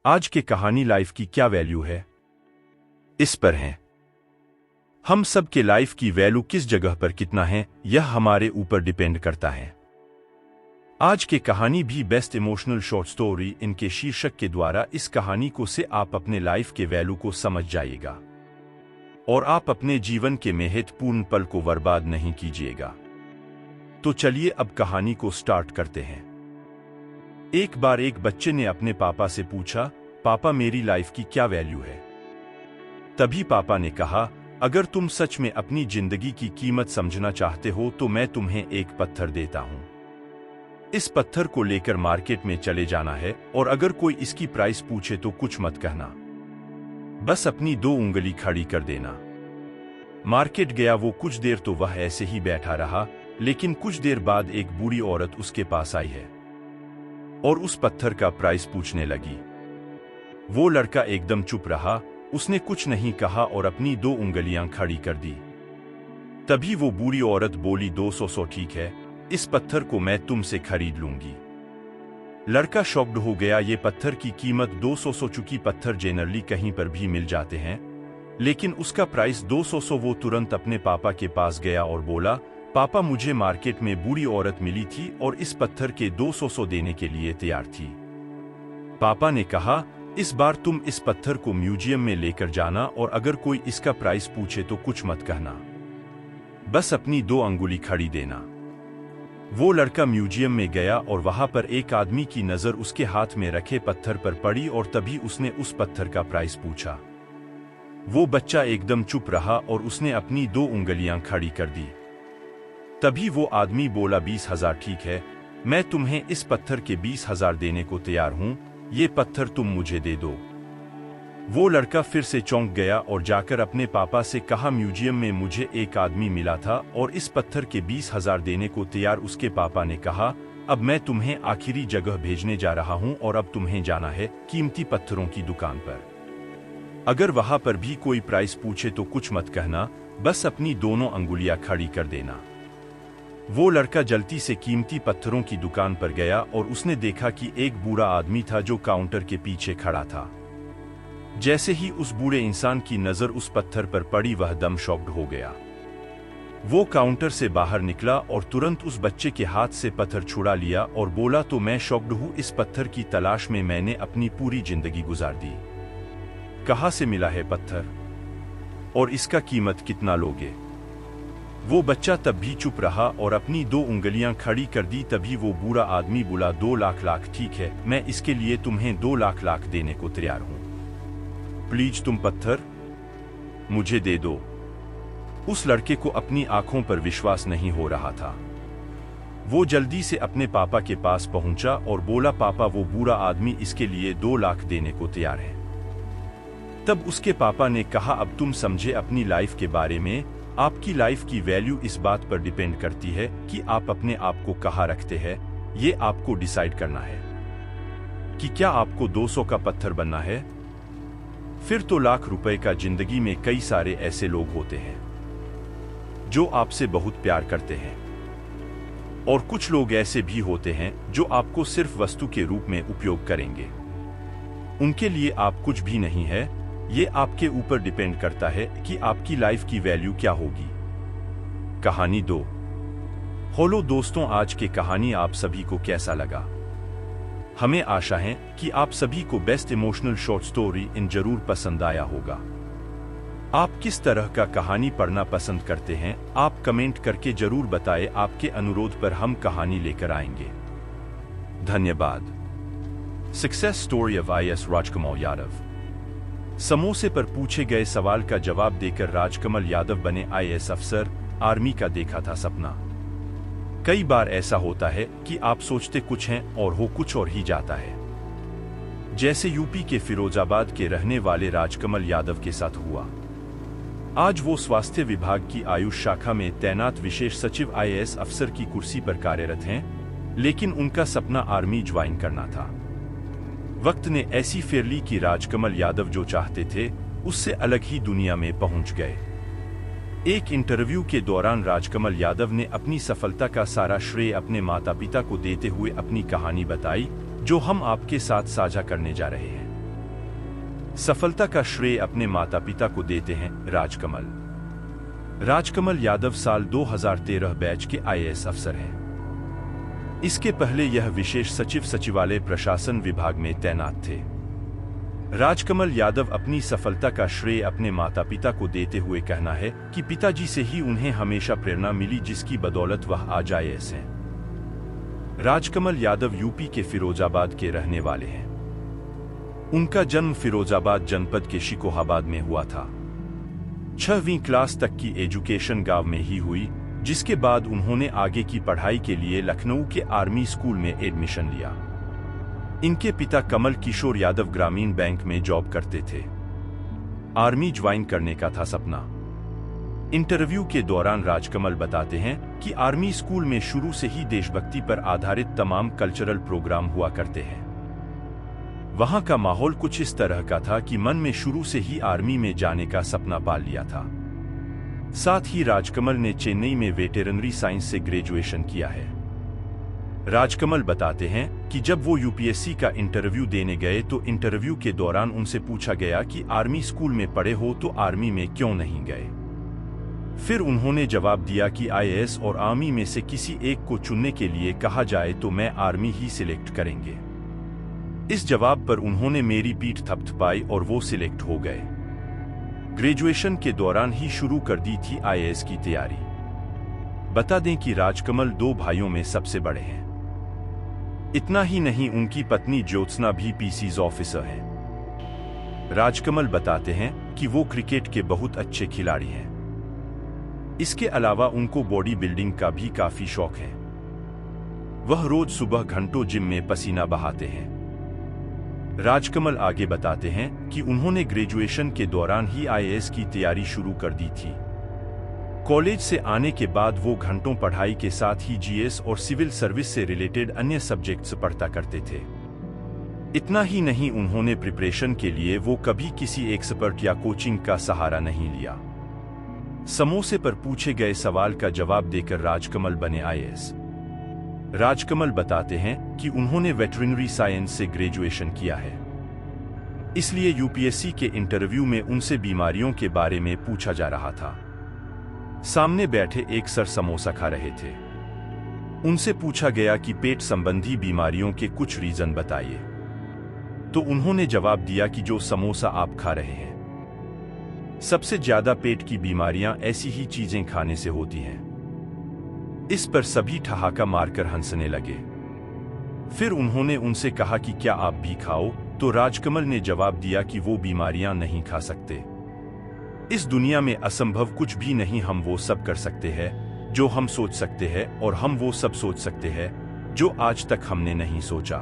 आज के कहानी लाइफ की क्या वैल्यू है, इस पर है। हम सब के लाइफ की वैल्यू किस जगह पर कितना है, यह हमारे ऊपर डिपेंड करता है। आज के कहानी भी बेस्ट इमोशनल शॉर्ट स्टोरी इनके शीर्षक के द्वारा इस कहानी को से आप अपने लाइफ के वैल्यू को समझ जाइएगा और आप अपने जीवन के महत्वपूर्ण पल को बर्बाद नहीं कीजिएगा। तो चलिए अब कहानी को स्टार्ट करते हैं। एक बार एक बच्चे ने अपने पापा से पूछा, पापा मेरी लाइफ की क्या वैल्यू है? तभी पापा ने कहा, अगर तुम सच में अपनी जिंदगी की कीमत समझना चाहते हो तो मैं तुम्हें एक पत्थर देता हूं। इस पत्थर को लेकर मार्केट में चले जाना है और अगर कोई इसकी प्राइस पूछे तो कुछ मत कहना, बस अपनी 2 उंगली खड़ी कर देना। मार्केट गया वो, कुछ देर तो वह ऐसे ही बैठा रहा, लेकिन कुछ देर बाद एक बूढ़ी औरत उसके पास आई है और उस पत्थर का प्राइस पूछने लगी। वो लड़का एकदम चुप रहा, उसने कुछ नहीं कहा और अपनी 2 उंगलियां खड़ी कर दी। तभी वो बूढ़ी औरत बोली, 200 ठीक है, इस पत्थर को मैं तुमसे खरीद लूंगी। लड़का शॉक्ड हो गया, ये पत्थर की कीमत 200 चूंकि पत्थर जेनरली कहीं पर भी मिल जाते हैं, लेकिन उसका प्राइस 200। वो तुरंत अपने पापा के पास गया और बोला, पापा मुझे मार्केट में बूढ़ी औरत मिली थी और इस पत्थर के 200 देने के लिए तैयार थी। पापा ने कहा, इस बार तुम इस पत्थर को म्यूजियम में लेकर जाना और अगर कोई इसका प्राइस पूछे तो कुछ मत कहना, बस अपनी 2 अंगुली खड़ी देना। वो लड़का म्यूजियम में गया और वहां पर एक आदमी की नजर उसके हाथ में रखे पत्थर पर पड़ी और तभी उसने उस पत्थर का प्राइस पूछा। वो बच्चा एकदम चुप रहा और उसने अपनी 2 उंगलियां खड़ी कर दी। तभी वो आदमी बोला, 20,000 ठीक है, मैं तुम्हें इस पत्थर के 20,000 देने को तैयार हूं, ये पत्थर तुम मुझे दे दो। वो लड़का फिर से चौंक गया और जाकर अपने पापा से कहा, म्यूजियम में मुझे एक आदमी मिला था और इस पत्थर के 20,000 देने को तैयार। उसके पापा ने कहा, अब मैं तुम्हें आखिरी जगह भेजने जा रहा हूं और अब तुम्हें जाना है कीमती पत्थरों की दुकान पर। अगर वहां पर भी कोई प्राइस पूछे तो कुछ मत कहना, बस अपनी दोनों अंगुलियां खड़ी कर देना। वो लड़का जल्दी से कीमती पत्थरों की दुकान पर गया और उसने देखा कि एक बूढ़ा आदमी था जो काउंटर के पीछे खड़ा था। जैसे ही उस बूढ़े इंसान की नजर उस पत्थर पर पड़ी, वह दम शॉक्ड हो गया। वो काउंटर से बाहर निकला और तुरंत उस बच्चे के हाथ से पत्थर छुड़ा लिया और बोला, तो मैं शॉक्ड हूं, इस पत्थर की तलाश में मैंने अपनी पूरी जिंदगी गुजार दी। कहां से मिला है पत्थर और इसका कीमत कितना लोगे? वो बच्चा तब भी चुप रहा और अपनी 2 उंगलियां खड़ी कर दी। तभी वो बूढ़ा आदमी बोला, 2 लाख ठीक है, मैं इसके लिए तुम्हें 2 लाख देने को तैयार हूं। प्लीज तुम पत्थर मुझे दे दो। उस लड़के को अपनी आंखों पर विश्वास नहीं हो रहा था। वो जल्दी से अपने पापा के पास पहुंचा और बोला, पापा वो बूढ़ा आदमी इसके लिए 2 लाख देने को तैयार है। तब उसके पापा ने कहा, अब तुम समझे अपनी लाइफ के बारे में। आपकी लाइफ की वैल्यू इस बात पर डिपेंड करती है कि आप अपने आप को कहां रखते हैं। ये आपको डिसाइड करना है कि क्या आपको 200 का पत्थर बनना है, फिर तो लाख रुपए का। जिंदगी में कई सारे ऐसे लोग होते हैं जो आपसे बहुत प्यार करते हैं और कुछ लोग ऐसे भी होते हैं जो आपको सिर्फ वस्तु के रूप में उपयोग करेंगे। उनके लिए आप कुछ भी नहीं है। ये आपके ऊपर डिपेंड करता है कि आपकी लाइफ की वैल्यू क्या होगी। कहानी 2। हेलो दोस्तों, आज की कहानी आप सभी को कैसा लगा? हमें आशा है कि आप सभी को best emotional short story in जरूर पसंद आया होगा। आप किस तरह का कहानी पढ़ना पसंद करते हैं, आप कमेंट करके जरूर बताएं। आपके अनुरोध पर हम कहानी लेकर आएंगे। धन्यवाद। Success story of IAS Rajkamal Yadav. समोसे पर पूछे गए सवाल का जवाब देकर राजकमल यादव बने IAS अफसर। आर्मी का देखा था सपना। कई बार ऐसा होता है कि आप सोचते कुछ हैं और हो कुछ और ही जाता है, जैसे यूपी के फिरोजाबाद के रहने वाले राजकमल यादव के साथ हुआ। आज वो स्वास्थ्य विभाग की आयुष शाखा में तैनात विशेष सचिव IAS अफसर की कुर्सी पर कार्यरत हैं, लेकिन उनका सपना आर्मी ज्वाइन करना था। वक्त ने ऐसी फेर ली कि राजकमल यादव जो चाहते थे उससे अलग ही दुनिया में पहुंच गए। एक इंटरव्यू के दौरान राजकमल यादव ने अपनी सफलता का सारा श्रेय अपने माता पिता को देते हुए अपनी कहानी बताई, जो हम आपके साथ साझा करने जा रहे हैं। सफलता का श्रेय अपने माता पिता को देते हैं राजकमल। राजकमल यादव साल 2013 बैच के IAS अफसर हैं। इसके पहले यह विशेष सचिव सचिवालय प्रशासन विभाग में तैनात थे। राजकमल यादव अपनी सफलता का श्रेय अपने माता पिता को देते हुए कहना है कि पिताजी से ही उन्हें हमेशा प्रेरणा मिली, जिसकी बदौलत वह आज IAS हैं। राजकमल यादव यूपी के फिरोजाबाद के रहने वाले हैं। उनका जन्म फिरोजाबाद जनपद के शिकोहाबाद में हुआ था। 6वीं क्लास तक की एजुकेशन गांव में ही हुई, जिसके बाद उन्होंने आगे की पढ़ाई के लिए लखनऊ के आर्मी स्कूल में एडमिशन लिया। इनके पिता कमल किशोर यादव ग्रामीण बैंक में जॉब करते थे। आर्मी ज्वाइन करने का था सपना। इंटरव्यू के दौरान राजकमल बताते हैं कि आर्मी स्कूल में शुरू से ही देशभक्ति पर आधारित तमाम कल्चरल प्रोग्राम हुआ करते हैं। वहां का माहौल कुछ इस तरह का था कि मन में शुरू से ही आर्मी में जाने का सपना पाल लिया था। साथ ही राजकमल ने चेन्नई में वेटेरनरी साइंस से ग्रेजुएशन किया है। राजकमल बताते हैं कि जब वो UPSC का इंटरव्यू देने गए तो इंटरव्यू के दौरान उनसे पूछा गया कि आर्मी स्कूल में पढ़े हो तो आर्मी में क्यों नहीं गए। फिर उन्होंने जवाब दिया कि IAS और आर्मी में से किसी एक को चुनने के लिए कहा जाए तो मैं आर्मी ही सिलेक्ट करेंगे। इस जवाब पर उन्होंने मेरी पीठ थपथपाई और वो सिलेक्ट हो गए। ग्रेजुएशन के दौरान ही शुरू कर दी थी IAS की तैयारी। बता दें कि राजकमल 2 भाइयों में सबसे बड़े हैं। इतना ही नहीं, उनकी पत्नी ज्योत्सना भी PCs ऑफिसर हैं। राजकमल बताते हैं कि वो क्रिकेट के बहुत अच्छे खिलाड़ी हैं। इसके अलावा उनको बॉडी बिल्डिंग का भी काफी शौक है। वह रोज सुबह घंटों जिम में पसीना बहाते हैं। राजकमल आगे बताते हैं कि उन्होंने ग्रेजुएशन के दौरान ही IAS की तैयारी शुरू कर दी थी। कॉलेज से आने के बाद वो घंटों पढ़ाई के साथ ही GS और सिविल सर्विस से रिलेटेड अन्य सब्जेक्ट्स पढ़ता करते थे। इतना ही नहीं, उन्होंने प्रिपरेशन के लिए वो कभी किसी एक्सपर्ट या कोचिंग का सहारा नहीं लिया। समोसे पर पूछे गए सवाल का जवाब देकर राजकमल बने IAS। राजकमल बताते हैं कि उन्होंने वेटरनरी साइंस से ग्रेजुएशन किया है, इसलिए UPSC के इंटरव्यू में उनसे बीमारियों के बारे में पूछा जा रहा था। सामने बैठे एक सर समोसा खा रहे थे। उनसे पूछा गया कि पेट संबंधी बीमारियों के कुछ रीजन बताइए, तो उन्होंने जवाब दिया कि जो समोसा आप खा रहे हैं, सबसे ज्यादा पेट की बीमारियां ऐसी ही चीजें खाने से होती हैं। इस पर सभी ठहाका मारकर हंसने लगे। फिर उन्होंने उनसे कहा कि क्या आप भी खाओ, तो राजकमल ने जवाब दिया कि वो बीमारियां नहीं खा सकते। इस दुनिया में असंभव कुछ भी नहीं, हम वो सब कर सकते हैं जो हम सोच सकते हैं, और हम वो सब सोच सकते हैं जो आज तक हमने नहीं सोचा।